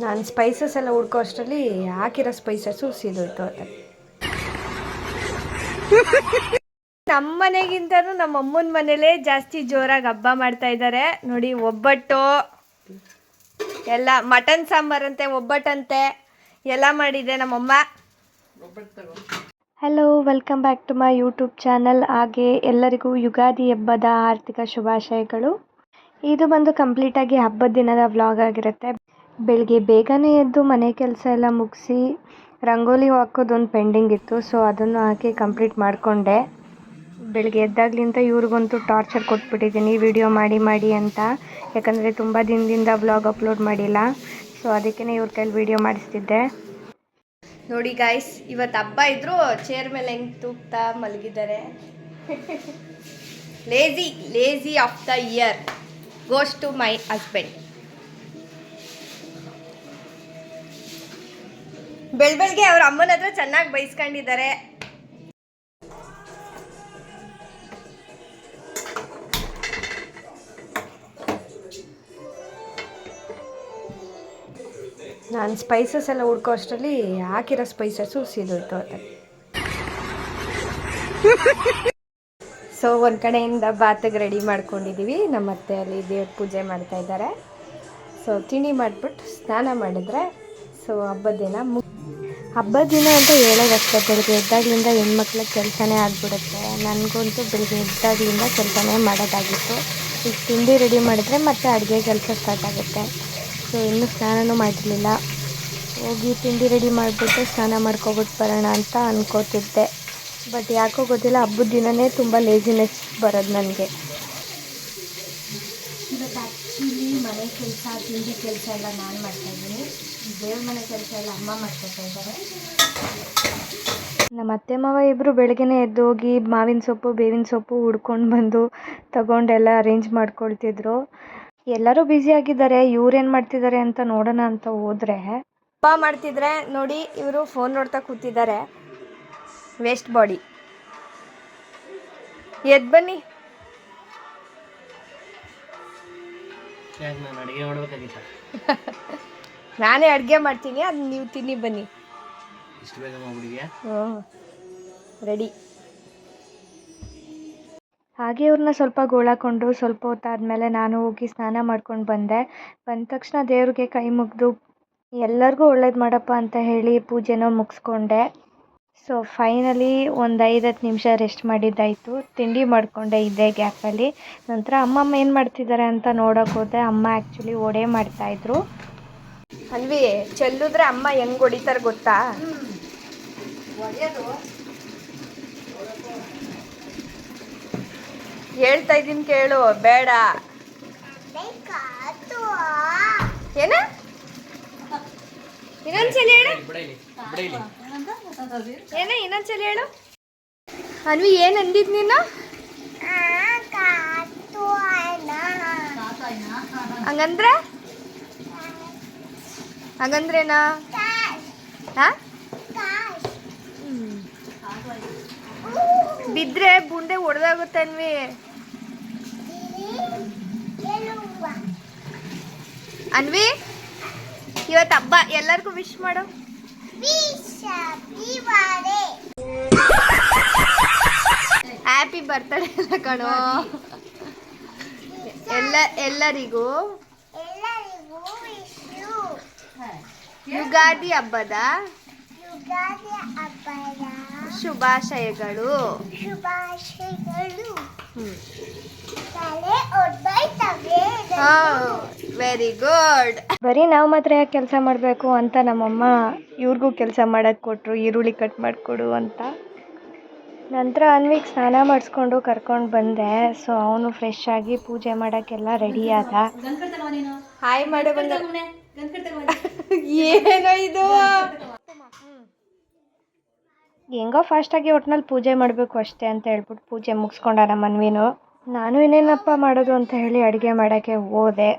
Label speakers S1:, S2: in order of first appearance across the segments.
S1: ನಾನು ಸ್ಪೈಸಸ್ ಎಲ್ಲ ಹುಡ್ಕೋ ಅಷ್ಟರಲ್ಲಿ ಹಾಕಿರೋ ಸ್ಪೈಸಸ್ಸು ಸೀದೋಯ್ತು ಅತ್ತೆ. ನಮ್ಮ ಮನೆಗಿಂತನೂ ನಮ್ಮ ಅಮ್ಮನ ಮನೇಲೇ ಜಾಸ್ತಿ ಜೋರಾಗಿ ಹಬ್ಬ ಮಾಡ್ತಾ ಇದ್ದಾರೆ ನೋಡಿ. ಒಬ್ಬಟ್ಟು ಎಲ್ಲ, ಮಟನ್ ಸಾಂಬಾರಂತೆ, ಒಬ್ಬಟ್ಟಂತೆ ಎಲ್ಲ ಮಾಡಿದೆ ನಮ್ಮಮ್ಮ. Hello, welcome back to my YouTube channel. ಹಾಗೆ ಎಲ್ಲರಿಗೂ ಯುಗಾದಿ ಹಬ್ಬದ ಆರ್ಥಿಕ ಶುಭಾಶಯಗಳು. ಇದು ಬಂದು ಕಂಪ್ಲೀಟಾಗಿ ಹಬ್ಬದ ದಿನದ ವ್ಲಾಗ್ ಆಗಿರುತ್ತೆ. ಬೆಳಿಗ್ಗೆ ಬೇಗನೆ ಎದ್ದು ಮನೆ ಕೆಲಸ ಎಲ್ಲ ಮುಗಿಸಿ ರಂಗೋಲಿ ಹಾಕೋದೊಂದು ಪೆಂಡಿಂಗ್ ಇತ್ತು. ಸೊ ಅದನ್ನು ಹಾಕಿ ಕಂಪ್ಲೀಟ್ ಮಾಡಿಕೊಂಡೆ. ಬೆಳಿಗ್ಗೆ ಎದ್ದಾಗ್ಲಿಂದ ಇವ್ರಿಗಂತೂ ಟಾರ್ಚರ್ ಕೊಟ್ಬಿಟ್ಟಿದ್ದೀನಿ ವಿಡಿಯೋ ಮಾಡಿ ಅಂತ. ಯಾಕಂದರೆ ತುಂಬ ದಿನದಿಂದ ವ್ಲಾಗ್ ಅಪ್ಲೋಡ್ ಮಾಡಿಲ್ಲ. ಸೊ ಅದಕ್ಕೇ ಇವ್ರ ಕೈಲಿ ವಿಡಿಯೋ ಮಾಡಿಸ್ತಿದ್ದೆ. ನೋಡಿ ಗಾಯ್ಸ್, ಇವತ್ತು ಹಬ್ಬ ಇದ್ದರೂ ಚೇರ್ ಮೇಲೆ ಹೆಂಗೆ ತೂಗ್ತಾ ಮಲಗಿದ್ದಾರೆ. Lazy of the year goes to my husband. ಬೆಳಗ್ಗೆ ಅವ್ರ ಅಮ್ಮನ ಹತ್ರ ಚೆನ್ನಾಗಿ ಬೈಸ್ಕೊಂಡಿದ್ದಾರೆ. ನಾನು ಸ್ಪೈಸಸ್ ಎಲ್ಲ ಹುಡ್ಕೋ ಅಷ್ಟರಲ್ಲಿ ಹಾಕಿರೋ ಸ್ಪೈಸಸ್ಸು ಸೀದೋಯ್ತು ಅತ್ತೆ. ಸೊ ಒಂದು ಕಡೆಯಿಂದ ಬಾತಿಗೆ ರೆಡಿ ಮಾಡ್ಕೊಂಡಿದ್ದೀವಿ. ನಮ್ಮ ಅತ್ತೆ ಅಲ್ಲಿ ದೇವ್ರ ಪೂಜೆ ಮಾಡ್ತಾ ಇದ್ದಾರೆ. ಸೊ ತಿಂಡಿ ಮಾಡಿಬಿಟ್ಟು ಸ್ನಾನ ಮಾಡಿದ್ರೆ ಸೊ ಹಬ್ಬದ ದಿನ ಅಂತ ಹೇಳೋದಷ್ಟೇ. ಬೆಳಗ್ಗೆ ಎದ್ದಾಗಲಿಂದ ಹೆಣ್ಮಕ್ಳಿಗೆ ಕೆಲಸನೇ ಆಗಿಬಿಡುತ್ತೆ. ನನಗಂತೂ ಬೆಳಗ್ಗೆ ಎದ್ದಾಗಲಿಂದ ಕೆಲಸನೇ ಮಾಡೋದಾಗಿತ್ತು. ಈಗ ತಿಂಡಿ ರೆಡಿ ಮಾಡಿದ್ರೆ ಮತ್ತೆ ಅಡುಗೆ ಕೆಲಸ ಸ್ಟಾರ್ಟ್ ಆಗುತ್ತೆ. ಸೊ ಇನ್ನೂ ಸ್ನಾನನೂ ಮಾಡಿರಲಿಲ್ಲ. ಹೋಗಿ ತಿಂಡಿ ರೆಡಿ ಮಾಡಿಬಿಟ್ಟು ಸ್ನಾನ ಮಾಡ್ಕೊಬಿಟ್ಟು ಬರೋಣ ಅಂತ ಅಂದ್ಕೋತಿದ್ದೆ. ಬಟ್ ಯಾಕೋ ಗೊತ್ತಿಲ್ಲ, ಹಬ್ಬದ ದಿನವೇ ತುಂಬ ಲೇಜಿನೆಸ್ ಬರೋದು ನನಗೆ. ಇವತ್ತು ಆ್ಯಕ್ಚುಲಿ ಮನೆ ಕೆಲಸ, ತಿಂಡಿ ಕೆಲಸ ಎಲ್ಲ ನಾನು ಮಾಡ್ತಾಯಿದ್ದೀನಿ. ದೇವ್ರ ಮನೆ ಕೆಲಸ ಎಲ್ಲ ಅಮ್ಮ ಮಾಡ್ಕೊತಾ ಇದ್ದಾರೆ. ನಮ್ಮ ಅತ್ತೆ ಮಾವ ಇಬ್ಬರು ಬೆಳಗ್ಗೆನೇ ಎದ್ದು ಹೋಗಿ ಮಾವಿನ ಸೊಪ್ಪು, ಬೇವಿನ ಸೊಪ್ಪು ಹುಡ್ಕೊಂಡು ಬಂದು ತಗೊಂಡೆಲ್ಲ ಅರೇಂಜ್ ಮಾಡ್ಕೊಳ್ತಿದ್ರು. ಎಲ್ಲರೂ ಬ್ಯುಸಿಯಾಗಿದ್ದಾರೆ. ಇವ್ರೇನು ಮಾಡ್ತಿದ್ದಾರೆ ಅಂತ ನೋಡೋಣ ಅಂತ ಹೋದರೆ ಹಬ್ಬ ಮಾಡ್ತಿದ್ರೆ ನೋಡಿ, ಇವರು ಫೋನ್ ನೋಡ್ತಾ ಕೂತಿದ್ದಾರೆ. Waste body. ಎದ್ದು ಬನ್ನಿ. ನಾನೇ ಅಡುಗೆ ಮಾಡ್ತೀನಿ, ಅದು ನೀವು ತಿನ್ನಿ ಬನ್ನಿ. ರೆಡಿ. ಹಾಗೆ ಇವ್ರನ್ನ ಸ್ವಲ್ಪ ಗೋಳಾಕೊಂಡು ಸ್ವಲ್ಪ ಹೊತ್ತಾದಮೇಲೆ ನಾನು ಹೋಗಿ ಸ್ನಾನ ಮಾಡ್ಕೊಂಡು ಬಂದೆ. ಬಂದ ತಕ್ಷಣ ದೇವ್ರಿಗೆ ಕೈ ಮುಗಿದು ಎಲ್ಲರಿಗೂ ಒಳ್ಳೇದು ಮಾಡಪ್ಪ ಅಂತ ಹೇಳಿ ಪೂಜೆನೂ ಮುಗಿಸ್ಕೊಂಡೆ. ಸೊ ಫೈನಲಿ ಒಂದು 5-10 ನಿಮಿಷ ರೆಸ್ಟ್ ಮಾಡಿದ್ದಾಯಿತು. ತಿಂಡಿ ಮಾಡಿಕೊಂಡೆ ಇದೇ ಗ್ಯಾಪಲ್ಲಿ. ನಂತರ ಅಮ್ಮಮ್ಮ ಏನು ಮಾಡ್ತಿದ್ದಾರೆ ಅಂತ ನೋಡೋಕೆ ಹೋದೆ. ಅಮ್ಮ ಆ್ಯಕ್ಚುಲಿ ವಡೆ ಮಾಡ್ತಾಯಿದ್ರು. ಅಲ್ವಿ ಚೆಲ್ಲಿದ್ರೆ ಅಮ್ಮ ಹೆಂಗೆ ಹೊಡಿತಾರೆ ಗೊತ್ತಾ? ಹೇಳ್ತಾ ಇದ್ದೀನಿ ಕೇಳು, ಬೇಡ. ಏನ ಇನ್ನೊಂದ್ಸಲಿ ಹೇಳು. ಏನ ಇನ್ನೊಂದ್ಸಲಿ ಹೇಳು. ಅನ್ವಿ ಏನ್ ಅಂದಿದ್ ನೀನು? ಹಂಗಂದ್ರೇನಾ? ಬಿದ್ರೆ ಬುಂಡೆ ಹೊಡೆದಾಗುತ್ತೆ ಅನ್ವಿ. ಅನ್ವಿ ಇವತ್ತು ಹಬ್ಬ, ಎಲ್ಲರಿಗೂ ವಿಶ್ ಮಾಡು. ಹ್ಯಾಪಿ ಬರ್ತ್ಡೇ ಎಲ್ಲ ಕಣೋ. ಎಲ್ಲರಿಗೂ ಯುಗಾದಿ ಹಬ್ಬದ ಶುಭಾಶಯಗಳು. Very good. ಬರೀ ನಾವು ಮಾತ್ರ ಯಾಕೆ ಕೆಲಸ ಮಾಡಬೇಕು ಅಂತ ನಮ್ಮಮ್ಮ ಇವ್ರಿಗೂ ಕೆಲಸ ಮಾಡಕ್ಕೆ ಕೊಟ್ಟರು. ಈರುಳ್ಳಿ ಕಟ್ ಮಾಡಿಕೊಡು ಅಂತ. ನಂತರ ಅನ್ವಿಗೆ ಸ್ನಾನ ಮಾಡಿಸ್ಕೊಂಡು ಕರ್ಕೊಂಡು ಬಂದೆ. ಸೊ ಅವನು ಫ್ರೆಶ್ ಆಗಿ ಪೂಜೆ ಮಾಡೋಕ್ಕೆಲ್ಲ ರೆಡಿ ಆದ. ಹಾಯ್ ಮಾಡಿ ಬಂದ. ಏನೋ ಇದು, ಹೆಂಗೋ ಫಾಸ್ಟಾಗಿ ಒಟ್ನಲ್ಲಿ ಪೂಜೆ ಮಾಡಬೇಕು ಅಷ್ಟೇ ಅಂತ ಹೇಳ್ಬಿಟ್ಟು ಪೂಜೆ ಮುಗಿಸ್ಕೊಂಡ ನಮ್ಮ ಮನ್ವಿನು. ನಾನು ಇನ್ನೇನಪ್ಪ ಮಾಡೋದು ಅಂತ ಹೇಳಿ ಅಡುಗೆ ಮಾಡೋಕ್ಕೆ ಹೋದೆ.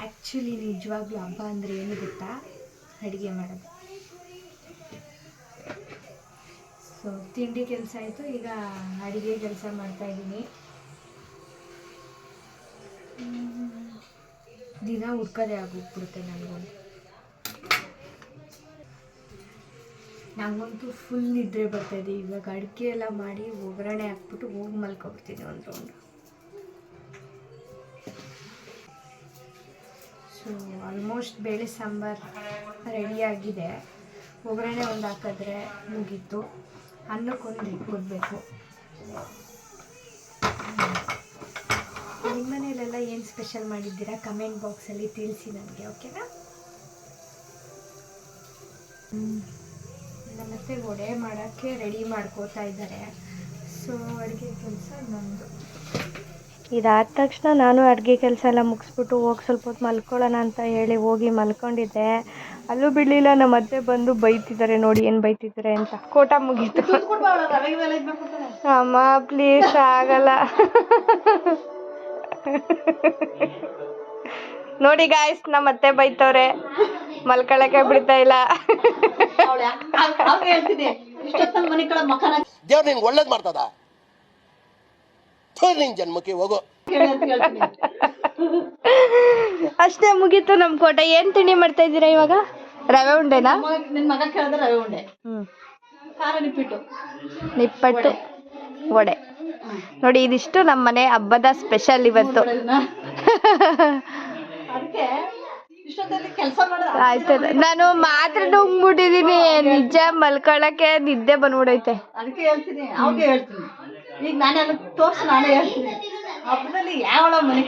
S1: ಆ್ಯಕ್ಚುಲಿ ನಿಜವಾಗ್ಲೂ ಹಬ್ಬ ಅಂದರೆ ಏನು ಗೊತ್ತಾ? ಅಡುಗೆ ಮಾಡೋದು. ಸೊ ತಿಂಡಿ ಕೆಲಸ ಆಯಿತು, ಈಗ ಅಡುಗೆ ಕೆಲಸ ಮಾಡ್ತಾಯಿದ್ದೀನಿ. ದಿನ ಹುಡ್ಕೋದೇ ಆಗೋಗ್ಬಿಡುತ್ತೆ ನನಗಂತೂ ಫುಲ್ ನಿದ್ರೆ ಬರ್ತಾಯಿದೆ. ಇವಾಗ ಅಡುಗೆ ಎಲ್ಲ ಮಾಡಿ ಒಗ್ಗರಣೆ ಹಾಕ್ಬಿಟ್ಟು ಹೋಗಿ ಮಲ್ಕೊಬಿಡ್ತೀನಿ ಒಂದು ರೌಂಡು. ಸೊ ಆಲ್ಮೋಸ್ಟ್ ಬೇಳೆ ಸಾಂಬಾರು ರೆಡಿಯಾಗಿದೆ. ಒಗ್ಗರಣೆ ಒಂದು ಹಾಕಿದ್ರೆ ಮುಗೀತು. ಅನ್ನಕ್ಕೊಂದು ಇಟ್ಕೊಡ್ಬೇಕು. ನಿಮ್ಮ ಮನೇಲೆಲ್ಲ ಏನು ಸ್ಪೆಷಲ್ ಮಾಡಿದ್ದೀರಾ ಕಮೆಂಟ್ ಬಾಕ್ಸಲ್ಲಿ ತಿಳಿಸಿ ನನಗೆ, ಓಕೆನಾ? ನಮ್ಮತ್ತೆ ವಡೆ ಮಾಡೋಕ್ಕೆ ರೆಡಿ ಮಾಡ್ಕೋತಾ ಇದ್ದಾರೆ. ಸೊ ಅಡುಗೆ ಕೆಲಸ ನಮ್ಮದು. ಇದಾದ ತಕ್ಷಣ ನಾನು ಅಡುಗೆ ಕೆಲಸ ಎಲ್ಲ ಮುಗಿಸ್ಬಿಟ್ಟು ಹೋಗಿ ಸ್ವಲ್ಪ ಹೊತ್ತು ಮಲ್ಕೊಳ್ಳೋಣ ಅಂತ ಹೇಳಿ ಹೋಗಿ ಮಲ್ಕೊಂಡಿದ್ದೆ. ಅಲ್ಲೂ ಬಿಡಲಿಲ್ಲ, ನಮ್ಮ ಅತ್ತೆ ಬಂದು ಬೈತಿದ್ದಾರೆ. ನೋಡಿ ಏನು ಬೈತಿದ್ದಾರೆ ಅಂತ. ಕೋಟ ಮುಗೀತು. ಅಮ್ಮ ಪ್ಲೀಸ್ ಆಗಲ್ಲ. ನೋಡಿ ಗಾಯ್ಸ್, ನಮ್ಮ ಅತ್ತೆ ಬೈತವ್ರೆ, ಮಲ್ಕೊಳಕ್ಕೆ ಬಿಡ್ತಾ ಇಲ್ಲ.
S2: ದೇವ್ರು ನಿನ್ಗೆ ಒಳ್ಳೇದು ಮಾಡ್ತದ, ನಿನ್ ಜನ್ಮಕ್ಕೆ ಹೋಗೋ.
S1: ಅಷ್ಟೇ ಮುಗೀತು ನಮ್ಮ ಕೋಟ. ಏನ್ ತಿಂಡಿ ಮಾಡ್ತಾ ಇದ್ದೀರಾ ಇವಾಗ? ರವೆ ಉಂಡೆನಾ? ನಿಪ್ಪಟ್ಟು ವಡೆ. ನೋಡಿ ಇದಿಷ್ಟು ನಮ್ಮ ಮನೆ ಹಬ್ಬದ ಸ್ಪೆಷಲ್ ಇವತ್ತು. ಆಯ್ತು, ನಾನು ಮಾತ್ರ ನುಂಗ್ಬಿಟ್ಟಿದೀನಿ. ನಿಜ ಮಲ್ಕೊಳಕ್ಕೆ ನಿದ್ದೆ ಬಂದ್ಬಿಡೈತೆ.
S3: ಅದಕ್ಕೆ ಹೇಳ್ತೀನಿ, ಅವ್ಗೆ ಹೇಳ್ತೀನಿ. ಈಗ ನಾನೆಲ್ಲ ತೋರ್ಸಿ ನಾನೇ ಹೇಳ್ತೀನಿ. ಹಬ್ಬದಲ್ಲಿ ಯಾವ ಮನೆ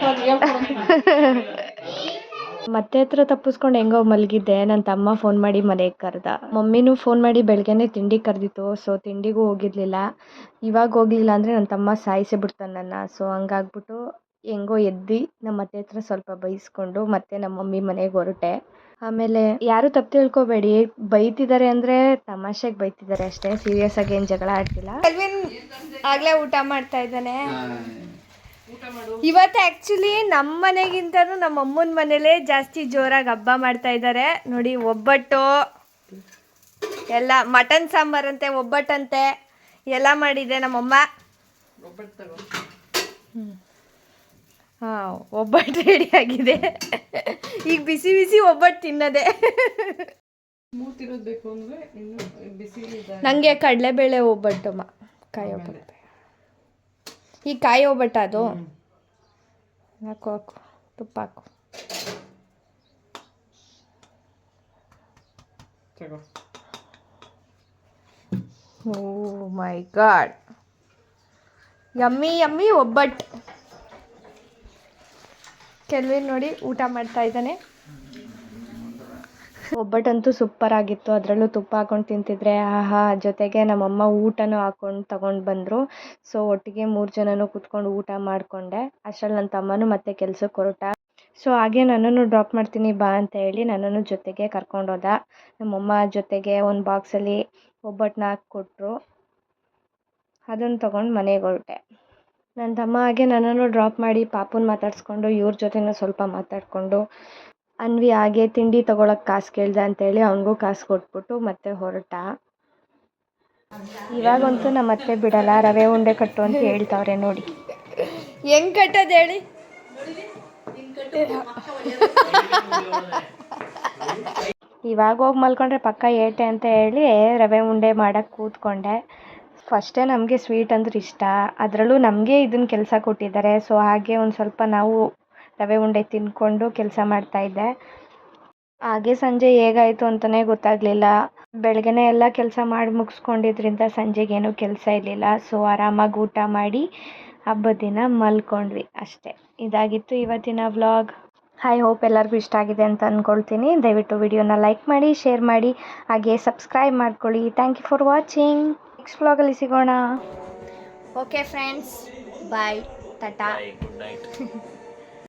S1: ಮತ್ತೆ ಹತ್ರ ತಪ್ಪಿಸ್ಕೊಂಡು ಹೆಂಗೋ ಮಲಗಿದ್ದೆ. ನನ್ನ ತಮ್ಮ ಫೋನ್ ಮಾಡಿ ಮನೆಗೆ ಕರೆದ. ಮಮ್ಮಿನೂ ಫೋನ್ ಮಾಡಿ ಬೆಳಗ್ಗೆನೆ ತಿಂಡಿ ಕರೆದಿತ್ತು. ಸೊ ತಿಂಡಿಗೂ ಹೋಗಿರ್ಲಿಲ್ಲ. ಇವಾಗ ಹೋಗ್ಲಿಲ್ಲ ಅಂದರೆ ನನ್ನ ತಮ್ಮ ಸಾಯಿಸೇ ಬಿಡ್ತಾನೆ ನನ್ನ. ಸೊ ಹಂಗಾಗ್ಬಿಟ್ಟು ಹೆಂಗೋ ಎದ್ದು ನಮ್ಮ ಅತ್ತೆ ಹತ್ರ ಸ್ವಲ್ಪ ಬೈಸ್ಕೊಂಡು ಮತ್ತೆ ನಮ್ಮ ಮಮ್ಮಿ ಮನೆಗೆ ಹೊರಟೆ. ಆಮೇಲೆ ಯಾರು ತಪ್ಪು ತಿಳ್ಕೊಬೇಡಿ, ಬೈತಿದ್ದಾರೆ ಅಂದರೆ ತಮಾಷೆಗೆ ಬೈತಿದ್ದಾರೆ ಅಷ್ಟೇ. ಸೀರಿಯಸ್ ಆಗಿ ಏನು ಜಗಳ ಆಡ್ತಿಲ್ಲ. ಆಗಲೇ ಊಟ ಮಾಡ್ತಾ ಇದ್ದಾನೆ. ಇವತ್ತು ಆ್ಯಕ್ಚುಲಿ ನಮ್ಮ ಮನೆಗಿಂತನೂ ನಮ್ಮ ಅಮ್ಮನ ಮನೇಲೇ ಜಾಸ್ತಿ ಜೋರಾಗಿ ಹಬ್ಬ ಮಾಡ್ತಾ ಇದ್ದಾರೆ. ನೋಡಿ, ಒಬ್ಬಟ್ಟು ಎಲ್ಲ, ಮಟನ್ ಸಾಂಬಾರಂತೆ, ಒಬ್ಬಟ್ಟಂತೆ ಎಲ್ಲ ಮಾಡಿದೆ ನಮ್ಮಮ್ಮ. ಹಾಂ, ಒಬ್ಬಟ್ಟು ರೆಡಿ ಆಗಿದೆ. ಈಗ ಬಿಸಿ ಬಿಸಿ ಒಬ್ಬಟ್ಟು ತಿನ್ನೋದೆ. ನನಗೆ ಕಡಲೆಬೇಳೆ ಒಬ್ಬಟ್ಟು, ಕಾಯಿ ಒಬ್ಬಟ್ಟು. ಈ ಕಾಯಿ ಒಬ್ಬಟ್ಟ ಅದು? ಹಾಕು ತುಪ್ಪ ಹಾಕು. ಓ ಮೈ ಗಾಡ್, ಯಮ್ಮಿ ಯಮ್ಮಿ ಒಬ್ಬಟ್ಟು. ಕೆಲ್ವಿನ್ ನೋಡಿ ಊಟ ಮಾಡ್ತಾ ಇದ್ದಾನೆ. ಒಬ್ಬಟ್ಟಂತೂ ಸೂಪರ್ ಆಗಿತ್ತು. ಅದರಲ್ಲೂ ತುಪ್ಪ ಹಾಕೊಂಡು ತಿಂತಿದ್ರೆ ಆಹಾ. ಜೊತೆಗೆ ನಮ್ಮಮ್ಮ ಊಟನೂ ಹಾಕೊಂಡು ತಗೊಂಡು ಬಂದರು. ಸೊ ಒಟ್ಟಿಗೆ 3 ಜನನೂ ಕೂತ್ಕೊಂಡು ಊಟ ಮಾಡಿಕೊಂಡೆ. ಅಷ್ಟರಲ್ಲಿ ನನ್ನ ತಮ್ಮನೂ ಮತ್ತೆ ಕೆಲ್ಸಕ್ಕೆ ಹೊರಟ. ಸೊ ಹಾಗೆ ನನ್ನನ್ನು ಡ್ರಾಪ್ ಮಾಡ್ತೀನಿ ಬಾ ಅಂತ ಹೇಳಿ ನನ್ನನ್ನು ಜೊತೆಗೆ ಕರ್ಕೊಂಡೋದ. ನಮ್ಮಮ್ಮ ಜೊತೆಗೆ ಒಂದು ಬಾಕ್ಸಲ್ಲಿ ಒಬ್ಬಟ್ಟನ್ನ ಹಾಕ್ಕೊಟ್ರು. ಅದನ್ನು ತೊಗೊಂಡು ಮನೆಗೆ ಹೊರಟೆ. ನನ್ನ ತಮ್ಮ ಹಾಗೆ ನನ್ನನ್ನು ಡ್ರಾಪ್ ಮಾಡಿ ಪಾಪುನ ಮಾತಾಡಿಸ್ಕೊಂಡು ಇವ್ರ ಜೊತೆನೂ ಸ್ವಲ್ಪ ಮಾತಾಡಿಕೊಂಡು ಅನ್ವಿ ಹಾಗೆ ತಿಂಡಿ ತೊಗೊಳಕ್ಕೆ ಕಾಸು ಕೇಳ್ದೆ ಅಂತೇಳಿ ಅವನಿಗೂ ಕಾಸು ಕೊಟ್ಬಿಟ್ಟು ಮತ್ತೆ ಹೊರಟ. ಇವಾಗಂತೂ ನಮ್ಮ ಅತ್ತೆ ಬಿಡಲ್ಲ, ರವೆ ಉಂಡೆ ಕಟ್ಟು ಅಂತ ಹೇಳ್ತಾವ್ರೆ. ನೋಡಿ ಹೆಂಗೆ ಕಟ್ಟೋದು ಹೇಳಿ. ಇವಾಗ ಹೋಗಿ ಮಲ್ಕೊಂಡ್ರೆ ಪಕ್ಕ ಏಟೆ ಅಂತ ಹೇಳಿ ರವೆ ಉಂಡೆ ಮಾಡೋಕ್ಕೆ ಕೂತ್ಕೊಂಡೆ. ಫಸ್ಟೇ ನಮಗೆ ಸ್ವೀಟ್ ಅಂದ್ರೆ ಇಷ್ಟ, ಅದರಲ್ಲೂ ನಮಗೆ ಇದನ್ನು ಕೆಲಸ ಕೊಟ್ಟಿದ್ದಾರೆ. ಸೊ ಹಾಗೆ ಒಂದು ಸ್ವಲ್ಪ ನಾವು ರವೆ ಉಂಡೆ ತಿಂದ್ಕೊಂಡು ಕೆಲಸ ಮಾಡ್ತಾಯಿದ್ದೆ. ಹಾಗೆ ಸಂಜೆ ಹೇಗಾಯಿತು ಅಂತಲೇ ಗೊತ್ತಾಗಲಿಲ್ಲ. ಬೆಳಗ್ಗೆನೇ ಎಲ್ಲ ಕೆಲಸ ಮಾಡಿ ಮುಗಿಸ್ಕೊಂಡಿದ್ರಿಂದ ಸಂಜೆಗೇನೂ ಕೆಲಸ ಇರಲಿಲ್ಲ. ಸೊ ಆರಾಮಾಗಿ ಊಟ ಮಾಡಿ ಹಬ್ಬದ ದಿನ ಮಲ್ಕೊಂಡ್ವಿ ಅಷ್ಟೇ. ಇದಾಗಿತ್ತು ಇವತ್ತಿನ ವ್ಲಾಗ್. ಐ ಹೋಪ್ ಎಲ್ಲರಿಗೂ ಇಷ್ಟ ಆಗಿದೆ ಅಂತ ಅಂದ್ಕೊಳ್ತೀನಿ. ದಯವಿಟ್ಟು ವಿಡಿಯೋನ ಲೈಕ್ ಮಾಡಿ, ಶೇರ್ ಮಾಡಿ, ಹಾಗೆ ಸಬ್ಸ್ಕ್ರೈಬ್ ಮಾಡ್ಕೊಳ್ಳಿ. Thank you for watching. Next ವ್ಲಾಗಲ್ಲಿ ಸಿಗೋಣ. Okay friends, bye, tata, good night.